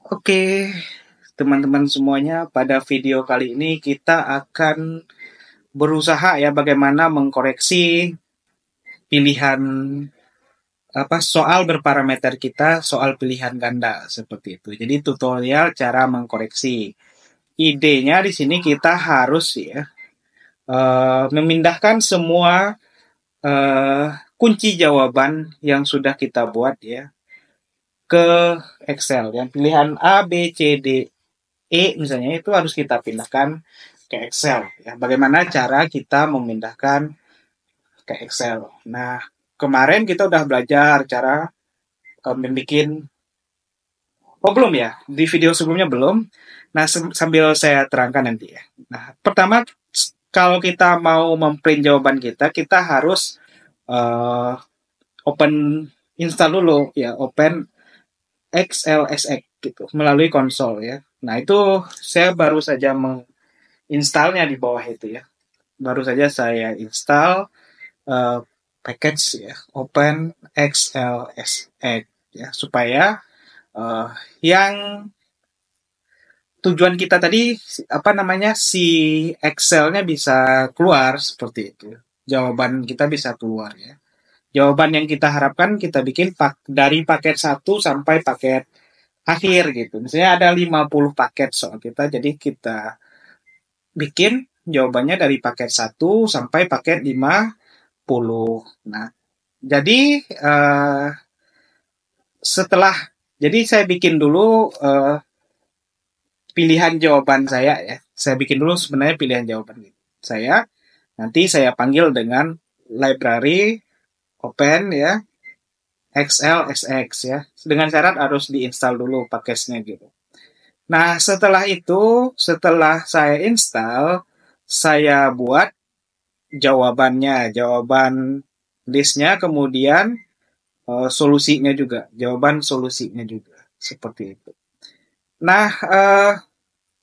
Oke, teman-teman semuanya, pada video kali ini kita akan berusaha ya bagaimana mengkoreksi pilihan soal berparameter kita, soal pilihan ganda seperti itu. Jadi tutorial cara mengkoreksi. Idenya di sini kita harus ya memindahkan semua eh, kunci jawaban yang sudah kita buat ya ke Excel. Yang pilihan A, B, C, D, E misalnya itu harus kita pindahkan ke Excel. Ya, bagaimana cara kita memindahkan ke Excel? Nah, kemarin kita udah belajar cara membuat. Oh belum ya, di video sebelumnya belum. Nah, sambil saya terangkan nanti ya. Nah, pertama kalau kita mau memprint jawaban kita, kita harus uh, open install dulu ya, open XLSX gitu melalui konsol ya. Nah, itu saya baru saja menginstalnya di bawah itu ya. Baru saja saya install uh, package ya, Open XLSX ya, supaya uh, yang tujuan kita tadi si Excel-nya bisa keluar seperti itu. Jawaban kita bisa keluar ya. Jawaban yang kita harapkan kita bikin dari paket satu sampai paket akhir gitu. Misalnya ada 50 paket soal kita, jadi kita bikin jawabannya dari paket satu sampai paket 50. Nah, jadi setelah saya bikin dulu pilihan jawaban saya ya. Saya bikin dulu sebenarnya pilihan jawaban saya. Nanti saya panggil dengan library open ya XLSX ya. Dengan syarat harus diinstal dulu package-nya gitu. Nah, setelah saya install, saya buat jawabannya, jawaban listnya, kemudian solusinya juga, jawaban solusinya juga, seperti itu. Nah,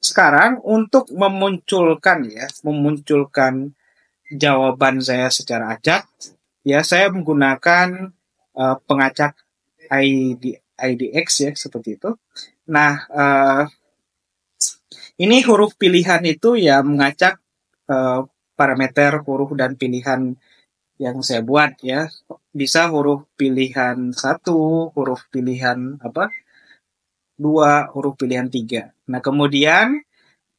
sekarang untuk memunculkan jawaban saya secara acak, ya saya menggunakan pengacak IDX ya, seperti itu. Nah, ini huruf pilihan itu ya mengacak parameter huruf dan pilihan yang saya buat ya. Bisa huruf pilihan satu, huruf pilihan dua, huruf pilihan tiga. Nah, kemudian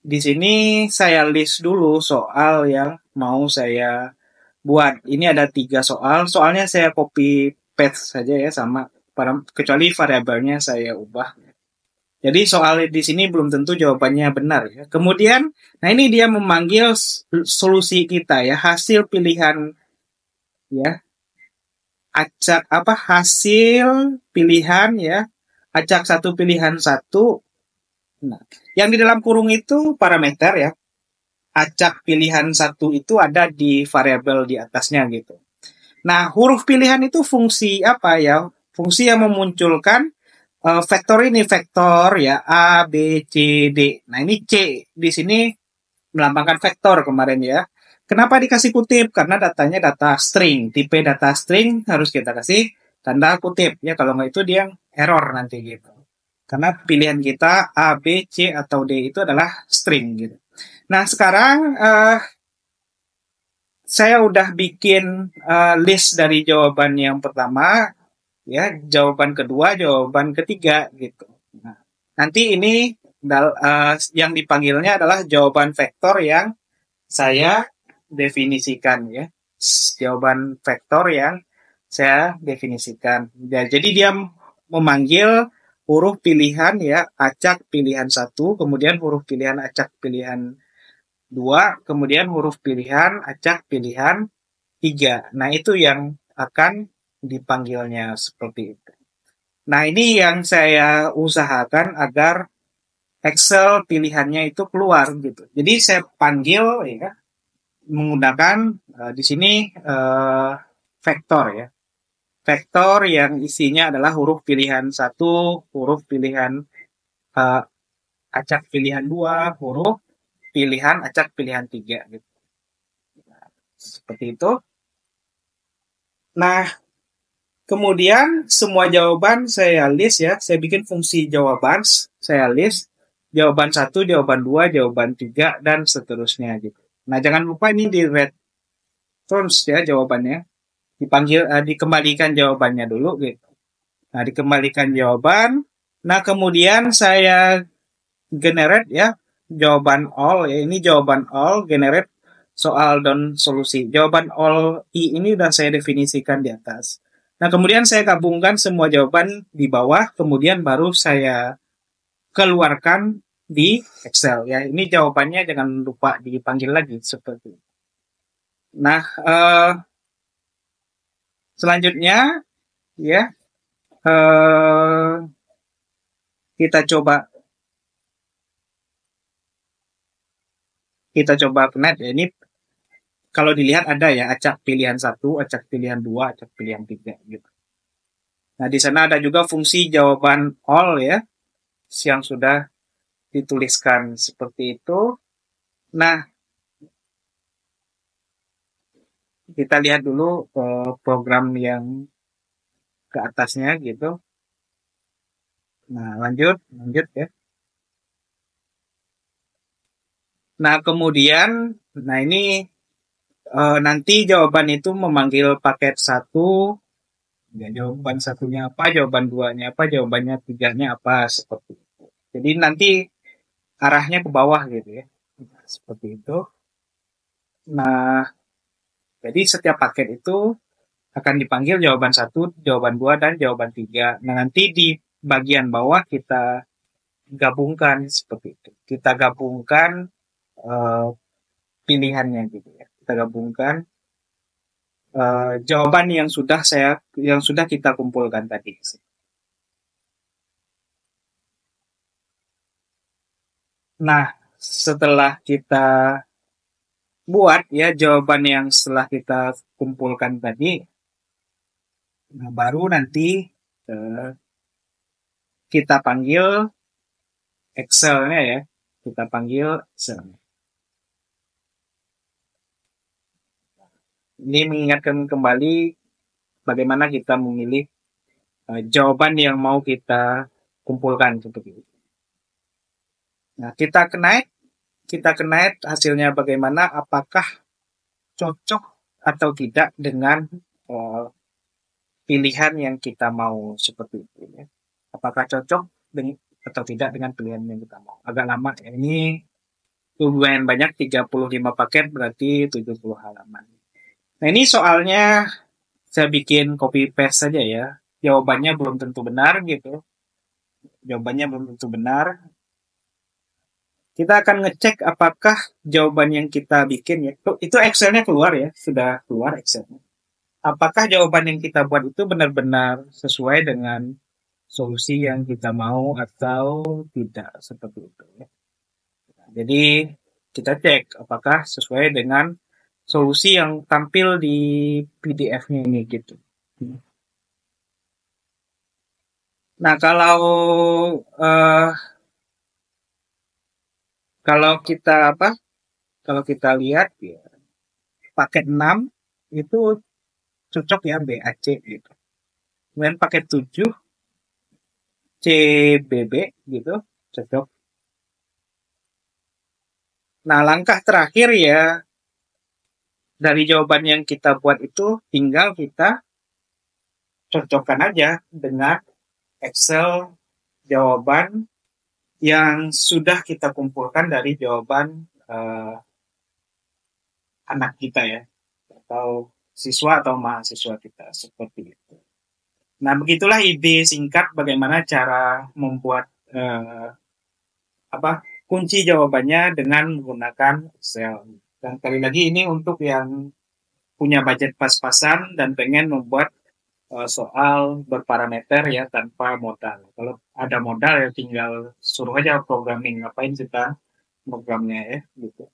di sini saya list dulu soal yang mau saya buat. Ini ada 3 soal. Soalnya saya copy paste saja ya sama kecuali variabelnya saya ubah. Jadi soal di sini belum tentu jawabannya benar ya. Kemudian, nah ini dia memanggil solusi kita ya, hasil pilihan ya, hasil pilihan ya, acak satu pilihan satu. Nah, yang di dalam kurung itu parameter ya. Acak pilihan satu itu ada di variabel di atasnya gitu. Nah, huruf pilihan itu fungsi apa ya? Fungsi yang memunculkan vektor ini, vektor ya A, B, C, D. Nah, ini C di sini melambangkan vektor kemarin ya. Kenapa dikasih kutip? Karena datanya data string. Tipe data string harus kita kasih tanda kutip ya. Kalau nggak itu dia error nanti gitu. Karena pilihan kita A, B, C, atau D itu adalah string gitu. Nah, sekarang saya udah bikin list dari jawaban yang pertama, ya, jawaban kedua, jawaban ketiga gitu. Nah, nanti ini yang dipanggilnya adalah jawaban vektor yang saya definisikan ya. Jawaban vektor yang saya definisikan. Ya, jadi dia memanggil huruf pilihan ya, acak pilihan satu, kemudian huruf pilihan acak pilihan dua, kemudian huruf pilihan acak pilihan tiga. Nah, itu yang akan dipanggilnya seperti itu. Nah, ini yang saya usahakan agar Excel pilihannya itu keluar gitu. Jadi saya panggil ya menggunakan di sini vektor ya. Vektor yang isinya adalah huruf pilihan satu, huruf pilihan uh, acak pilihan dua, huruf pilihan acak pilihan tiga gitu. Seperti itu. Nah, Kemudian semua jawaban saya list ya, saya bikin fungsi jawaban, saya list jawaban 1, jawaban 2, jawaban 3, dan seterusnya gitu. Nah, jangan lupa ini di returns ya jawabannya. Dikembalikan jawabannya dulu gitu. Nah, dikembalikan jawaban. Nah, kemudian saya generate ya jawaban all ya. Ini jawaban all generate soal dan solusi. Jawaban all I ini sudah saya definisikan di atas. Nah, kemudian saya gabungkan semua jawaban di bawah, kemudian baru saya keluarkan di Excel ya. Ini jawabannya jangan lupa dipanggil lagi seperti itu. Nah, selanjutnya ya kita coba connect ya. Ini kalau dilihat ada ya acak pilihan 1, acak pilihan 2, acak pilihan 3 gitu. Nah, di sana ada juga fungsi jawaban all ya yang sudah dituliskan seperti itu. Nah, kita lihat dulu program yang ke atasnya gitu. Nah, lanjut ya. Nah, kemudian ini nanti jawaban itu memanggil paket 1. Ya, jawaban satunya apa, jawaban duanya apa, jawabannya tiganya apa, seperti itu. Jadi nanti arahnya ke bawah gitu ya. Seperti itu. Nah, jadi setiap paket itu akan dipanggil jawaban 1, jawaban 2, dan jawaban 3. Nah, nanti di bagian bawah kita gabungkan seperti itu. Kita gabungkan uh, pilihannya gitu ya. Kita gabungkan jawaban yang sudah kita kumpulkan tadi. Nah, setelah kita buat ya jawaban yang setelah kita kumpulkan tadi, nah baru nanti uh, kita panggil Excel-nya ya. Kita panggil Excel. Ini mengingatkan kembali bagaimana kita memilih jawaban yang mau kita kumpulkan seperti itu. Nah, kita kenait hasilnya bagaimana, apakah cocok atau tidak dengan uh, pilihan yang kita mau seperti itu ya. Apakah cocok atau tidak dengan pilihan yang kita mau. Agak lama ya. Ini lumayan banyak 35 paket berarti 70 halaman. Nah, ini soalnya saya bikin copy paste saja ya. Jawabannya belum tentu benar gitu. Jawabannya belum tentu benar. Kita akan ngecek apakah jawaban yang kita bikin ya. Itu Excel-nya keluar ya, sudah keluar Excel-nya. Apakah jawaban yang kita buat itu benar-benar sesuai dengan solusi yang kita mau atau tidak seperti itu ya. Jadi kita cek apakah sesuai dengan solusi yang tampil di PDF-nya ini gitu. Nah, uh, kalau kita apa? Kalau kita lihat ya paket 6 itu cocok ya BAC gitu. Kemudian paket 7 CBB gitu cocok. Nah, langkah terakhir ya dari jawaban yang kita buat itu tinggal kita cocokkan aja dengan Excel jawaban yang sudah kita kumpulkan dari jawaban anak kita ya atau siswa atau mahasiswa kita seperti itu. Nah, begitulah ide singkat bagaimana cara membuat kunci jawabannya dengan menggunakan Excel. Dan kali lagi ini untuk yang punya budget pas-pasan dan pengen membuat soal berparameter ya tanpa modal. Kalau ada modal ya tinggal suruh aja programming, ngapain kita programnya ya gitu.